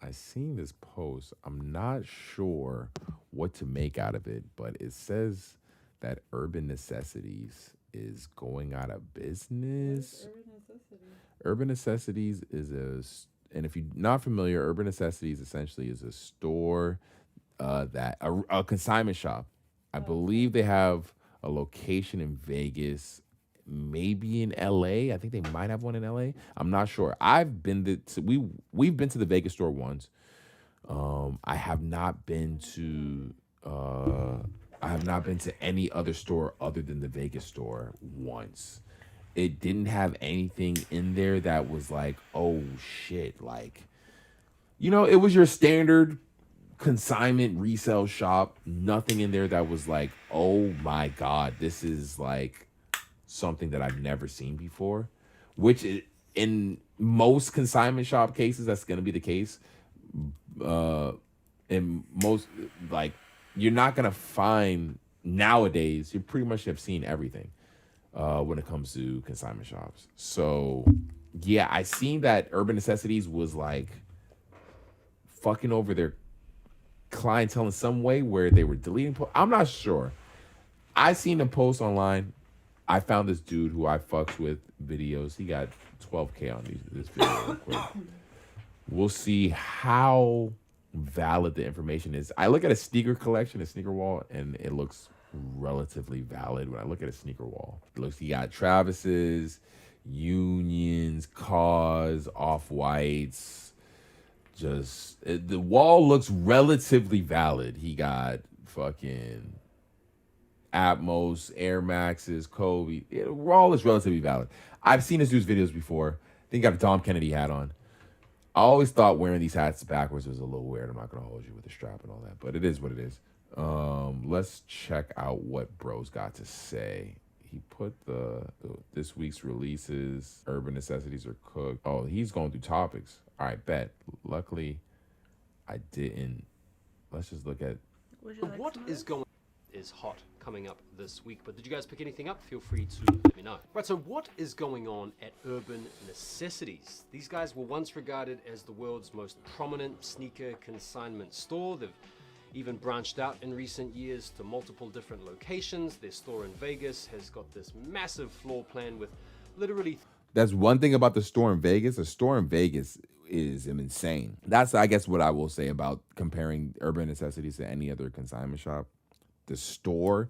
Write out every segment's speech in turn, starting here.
I seen this post. I'm not sure what to make out of it, but it says that Urban Necessities is going out of What is business. urban necessity? Urban Necessities is and if you're not familiar, Urban Necessities essentially is a store a consignment shop. I Oh, okay. believe they have a location in Vegas, maybe in LA. I think they might have one in LA. I'm not sure. I've been we've been to the Vegas store once. I have not been to uh I have not been to any other store other than the Vegas store once. It didn't have anything in there that was like, oh shit, like it was your standard consignment resale shop. Nothing in there that was like, oh my god, this is like something that I've never seen before. Which in most consignment shop cases, that's gonna be the case. Uh, in most like you're not gonna find nowadays. You pretty much have seen everything when it comes to consignment shops. So yeah, I seen that Urban Necessities was like fucking over their clientele in some way where they were deleting. I'm not sure. I seen a post online. I found this dude who I fucks with videos. He got 12K on this video real quick. We'll see how valid the information is. I look at a sneaker collection, a sneaker wall, and it looks relatively valid. When I look at a sneaker wall, it looks he got Travis's, Unions, Cause, Off Whites. The wall looks relatively valid. He got fucking Atmos, Air Maxes, Kobe. Wall is relatively valid. I've seen this dude's videos before. I think he got a Dom Kennedy hat on. I always thought wearing these hats backwards was a little weird. I'm not gonna hold you with the strap and all that, but it is what it is. Let's check out what Bro's got to say. He put the this week's releases. Urban Necessities are cooked. Oh, he's going through topics. All right, bet. Luckily, I didn't. Let's just look at. Would you So like what some of is this? going is hot coming up this week, but did you guys pick anything up? Feel free to let me know. Right, so what is going on at Urban Necessities? These guys were once regarded as the world's most prominent sneaker consignment store. They've even branched out in recent years to multiple different locations. Their store in Vegas has got this massive floor plan with literally That's one thing about the store in Vegas. The store in Vegas is insane. That's, I guess, what I will say about comparing Urban Necessities to any other consignment shop. The store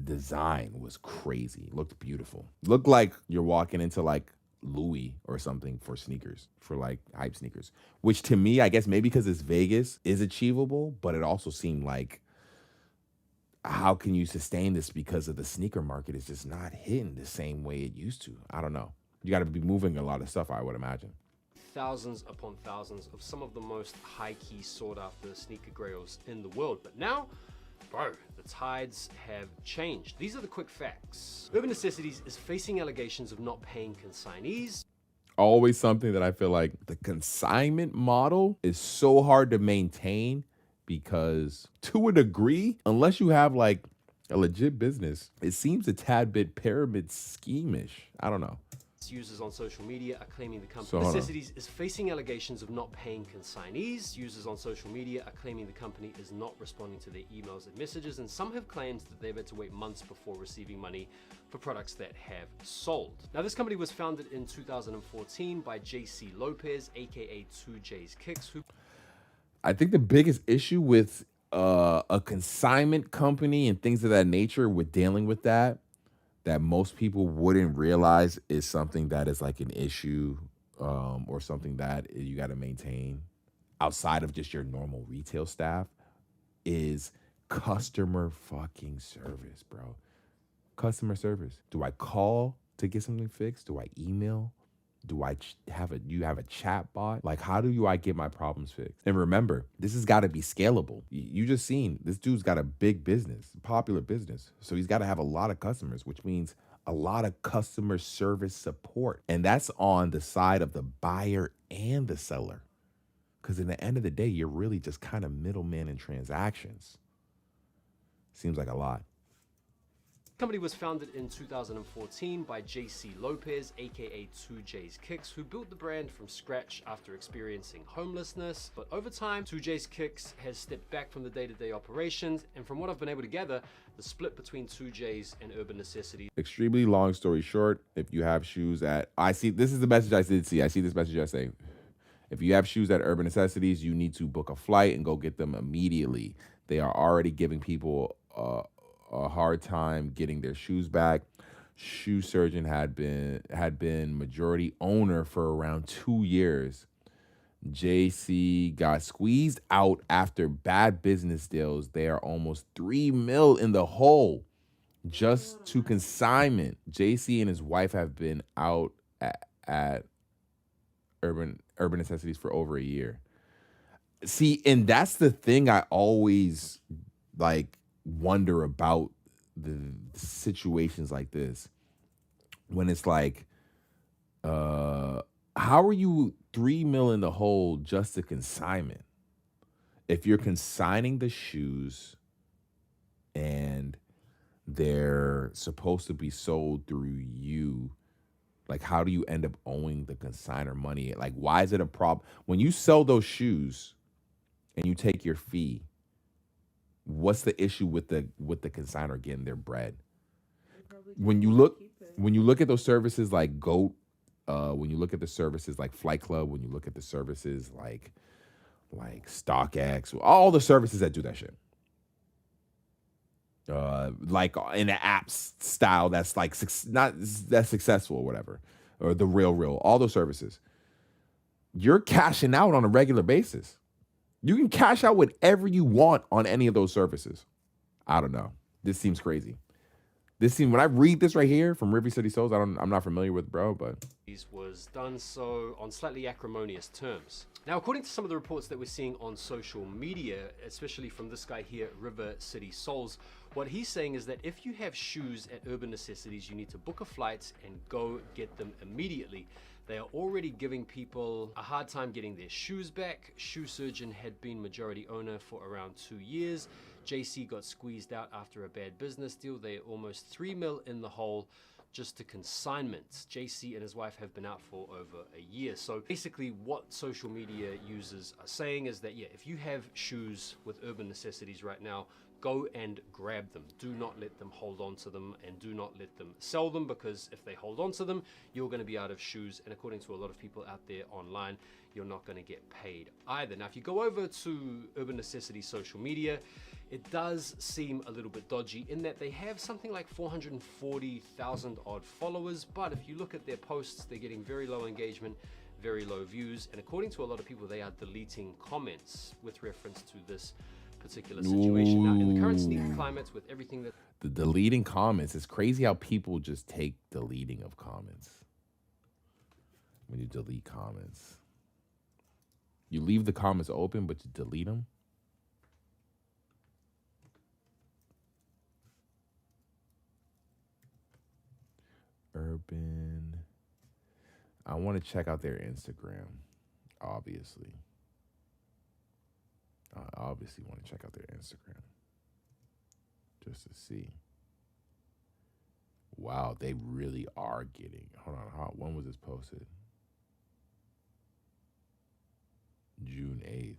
design was crazy. It looked beautiful. Looked like you're walking into like Louis or something for sneakers, for like hype sneakers. Which to me, I guess maybe because it's Vegas, is achievable, but it also seemed like how can you sustain this because of the sneaker market is just not hitting the same way it used to. I don't know. You got to be moving a lot of stuff, I would imagine. thousands upon thousands of some of the most high-key sought-after sneaker grails in the world. But now, bro, the tides have changed. These are the quick facts. Urban Necessities is facing allegations of not paying consignees. Always something that I feel like the consignment model is so hard to maintain because to a degree, unless you have like a legit business, it seems a tad bit pyramid schemish. I don't know. Users on social media are claiming the So company hold on. Necessities is facing allegations of not paying consignees. Users on social media are claiming the company is not responding to their emails and messages, and some have claimed that they've had to wait months before receiving money for products that have sold. Now, this company was founded in 2014 by JC Lopez, aka 2J's Kicks, who I think the biggest issue with a consignment company and things of that nature with dealing with that most people wouldn't realize is something that is like an issue or something that you got to maintain outside of just your normal retail staff is customer fucking service, bro. Customer service. Do I call to get something fixed? Do I email? Do I have a you have a chat bot? Like how do you I get my problems fixed? And remember, this has got to be scalable. You just seen this dude's got a big business, popular business. So he's got to have a lot of customers, which means a lot of customer service support. And that's on the side of the buyer and the seller. Cuz in the end of the day, you're really just kind of middleman in transactions. Seems like a lot. Company was founded in 2014 by JC Lopez, aka 2J's Kicks, who built the brand from scratch after experiencing homelessness. But over time, 2J's Kicks has stepped back from the day-to-day operations, and from what I've been able to gather, the split between 2J's and Urban Necessities. Extremely long story short, if you have shoes at, I see, this is the message I did see. I see this message I say, if you have shoes at Urban Necessities, you need to book a flight and go get them immediately. They are already giving people a hard time getting their shoes back. Shoe Surgeon had been majority owner for around 2 years. JC got squeezed out after bad business deals. They are almost 3 mil in the hole just to consignment. JC and his wife have been out at Urban Necessities for over a year. See, and that's the thing I always like wonder about the situations like this. When it's like, how are you 3 mil in the hole just to consignment? If you're consigning the shoes and they're supposed to be sold through you, like how do you end up owing the consigner money? Like, why is it a problem when you sell those shoes and you take your fee? What's the issue with the consigner getting their bread? When you look when you look at those services like Goat, when you look at the services like Flight Club, when you look at the services like StockX, all the services that do that shit, like in an app style that's like not that successful or whatever, or the real, all those services, you're cashing out on a regular basis. You can cash out whatever you want on any of those services. I don't know. This seems crazy. When I read this right here from River City Souls, I'm not familiar with, bro, but was done so on slightly acrimonious terms. Now, according to some of the reports that we're seeing on social media, especially from this guy here, River City Souls, what he's saying is that if you have shoes at Urban Necessities, you need to book a flight and go get them immediately. They are already giving people a hard time getting their shoes back. Shoe Surgeon had been majority owner for around 2 years. JC got squeezed out after a bad business deal. They're almost 3 mil in the hole just to consignments. JC and his wife have been out for over a year. So basically what social media users are saying is that, yeah, if you have shoes with Urban Necessities right now, go and grab them. Do not let them hold on to them, and do not let them sell them, because if they hold on to them, you're going to be out of shoes. And according to a lot of people out there online, you're not going to get paid either. Now, if you go over to Urban Necessities social media, it does seem a little bit dodgy in that they have something like 440,000 odd followers. But if you look at their posts, they're getting very low engagement, very low views. And according to a lot of people, they are deleting comments with reference to this particular situation. Now, in the current sneaker climate, with everything that the deleting comments, it's crazy how people just take deleting of comments. When you delete comments, you leave the comments open, but you delete them. Urban. I want to check out their Instagram, obviously. I obviously want to check out their Instagram just to see. Wow, they really are getting. Hold on, when was this posted? June 8th.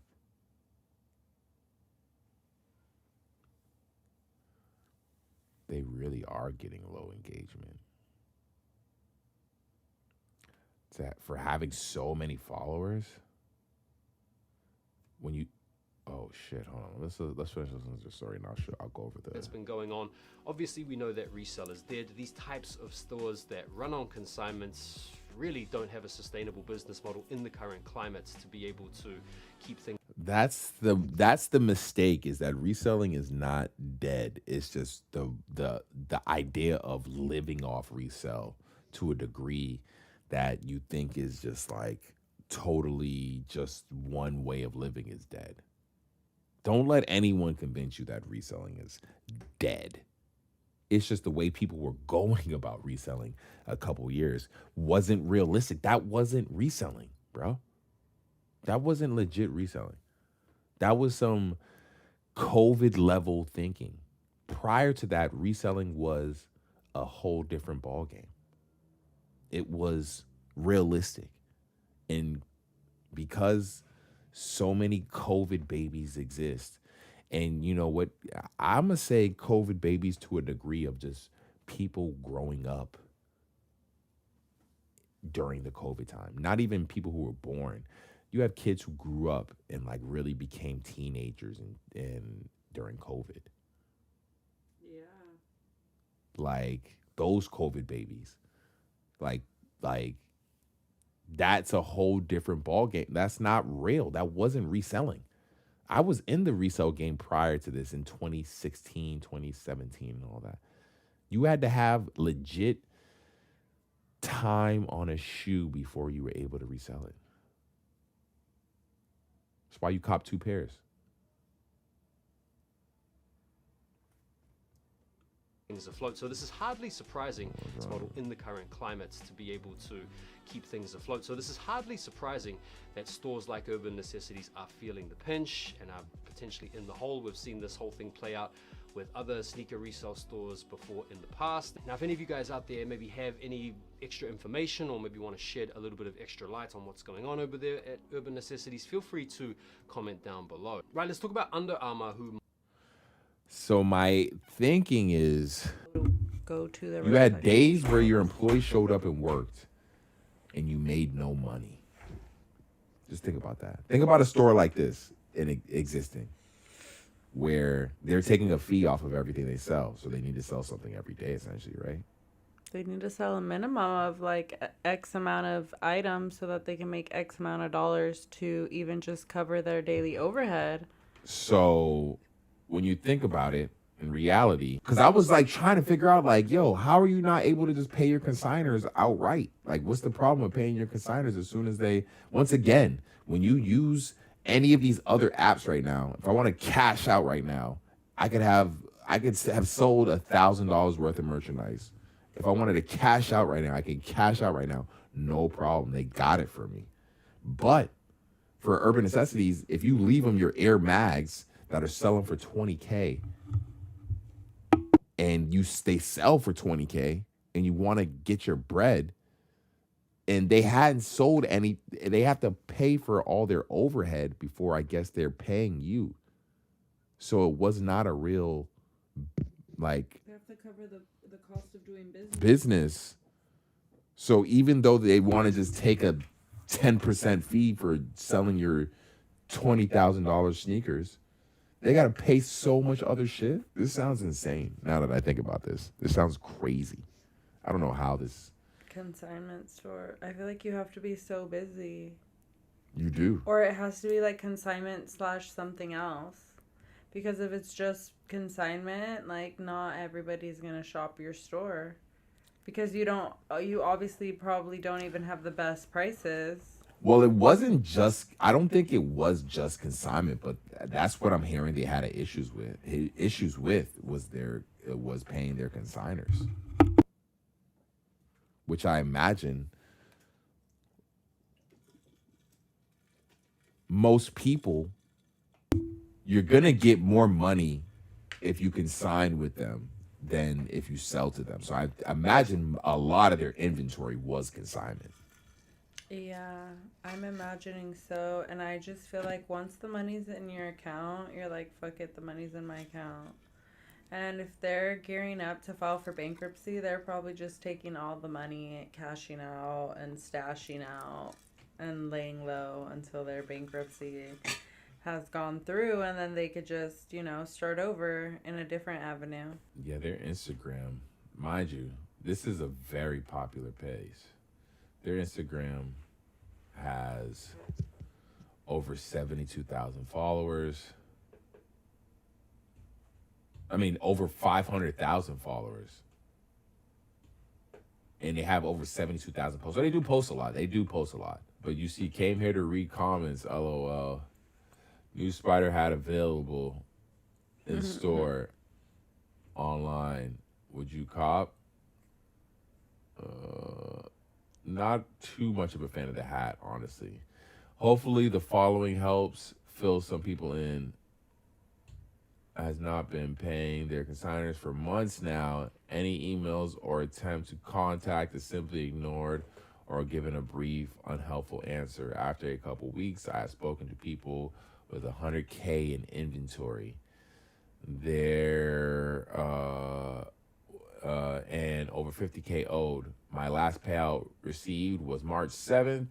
They really are getting low engagement. For having so many followers. When you Oh shit! Hold on. Let's finish listening to the story, and I'll go over that's been going on. Obviously, we know that resell is dead. These types of stores that run on consignments really don't have a sustainable business model in the current climate to be able to keep things. That's the mistake, is that reselling is not dead. It's just the idea of living off resell to a degree that you think is just like totally just one way of living is dead. Don't let anyone convince you that reselling is dead. It's just the way people were going about reselling a couple years wasn't realistic. That wasn't reselling, bro. That wasn't legit reselling. That was some COVID level thinking. prior to that, reselling was a whole different ball game. It was realistic. And because so many COVID babies exist, and you know what? I'm going to say COVID babies to a degree of just people growing up during the COVID time, not even people who were born. You have kids who grew up and like really became teenagers and during COVID. Yeah. Like those COVID babies. Like like that's a whole different ball game. That's not real. That wasn't reselling. I was in the resale game prior to this in 2016, 2017, and all that. You had to have legit time on a shoe before you were able to resell it. That's why you cop two pairs. Things afloat. So this is hardly surprising, this model in the current climate, to be able to keep things afloat. So this is hardly surprising that stores like Urban Necessities are feeling the pinch and are potentially in the hole. We've seen this whole thing play out with other sneaker resale stores before in the past. Now, if any of you guys out there maybe have any extra information or maybe want to shed a little bit of extra light on what's going on over there at Urban Necessities, feel free to comment down below. Right, let's talk about Under Armour, who So my thinking is Go to the you had days where your employees showed up and worked and you made no money. Just think about that. Think about a store like this existing where they're taking a fee off of everything they sell. So they need to sell something every day, essentially, right? They need to sell a minimum of like X amount of items so that they can make X amount of dollars to even just cover their daily overhead. So when you think about it, in reality, because I was like trying to figure out like, yo, how are you not able to just pay your consigners outright? Like, what's the problem with paying your consigners as soon as they, once again, when you use any of these other apps right now, if I want to cash out right now, I could have sold $1,000 worth of merchandise. If I wanted to cash out right now, I can cash out right now. No problem. They got it for me. But for Urban Necessities, if you leave them your Air Mags that are selling for 20K and they sell for 20K and you want to get your bread and they hadn't sold any, they have to pay for all their overhead before I guess they're paying you. So it was not a real, like, They have to cover the cost of doing business. So even though they want to just take a 10% fee for selling your $20,000 sneakers, they got to pay so much other shit. This sounds insane now that I think about this. This sounds crazy. I don't know how this. consignment store. I feel like you have to be so busy. You do. Or it has to be like consignment / something else. Because if it's just consignment, like not everybody's going to shop your store. Because you obviously probably don't even have the best prices. Well, it wasn't just, I don't think it was just consignment, but that's what I'm hearing they had issues with. Was paying their consigners. Which I imagine most people, you're going to get more money if you consign with them than if you sell to them. So I imagine a lot of their inventory was consignment. Yeah, I'm imagining so. And I just feel like once the money's in your account, you're like, fuck it, the money's in my account. And if they're gearing up to file for bankruptcy, they're probably just taking all the money, cashing out and stashing out and laying low until their bankruptcy has gone through, and then they could just, start over in a different avenue. Yeah, their Instagram, mind you, this is a very popular page. Their Instagram has over 72,000 followers. I mean, over 500,000 followers. And they have over 72,000 posts. So they do post a lot. But you see, came here to read comments, LOL. New Spider hat available in store online. Would you cop? Not too much of a fan of the hat, honestly. Hopefully the following helps fill some people in. has not been paying their consigners for months now. Any emails or attempt to contact is simply ignored or given a brief, unhelpful answer. After a couple weeks, I have spoken to people with 100K in inventory. Their and over 50K owed. My last payout received was March 7th,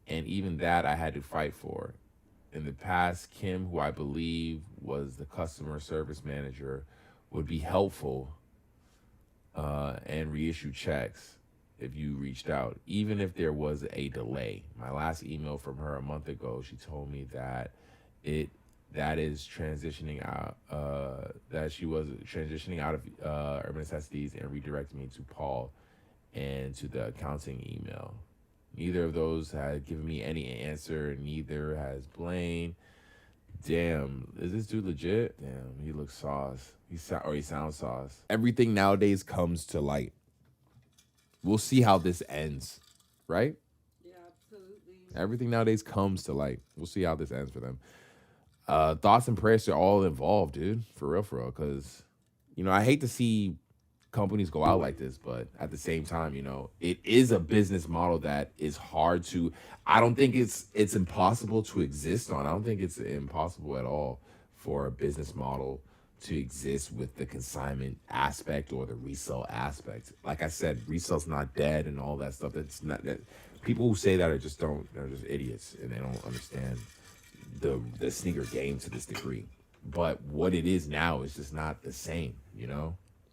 and even that I had to fight for. In the past, Kim, who I believe was the customer service manager, would be helpful and reissue checks if you reached out, even if there was a delay. My last email from her a month ago, she told me that that is transitioning out, that she was transitioning out of Urban Necessities and redirecting me to Paul and to the accounting email. Neither of those had given me any answer. Neither has Blaine. Damn, is this dude legit? Damn, he looks sauce. He sounds sauce. Everything nowadays comes to light. We'll see how this ends, right? Yeah, absolutely. Everything nowadays comes to light. We'll see how this ends for them. Thoughts and prayers are all involved, dude. For real, because, I hate to see companies go out like this, but at the same time, it is a business model that is hard to. I don't think it's impossible to exist on. I don't think it's impossible at all for a business model to exist with the consignment aspect or the resell aspect. Like I said, resell's not dead and all that stuff. That's not that. People who say that they're just idiots and they don't understand the sneaker game to this degree. But what it is now is just not the same,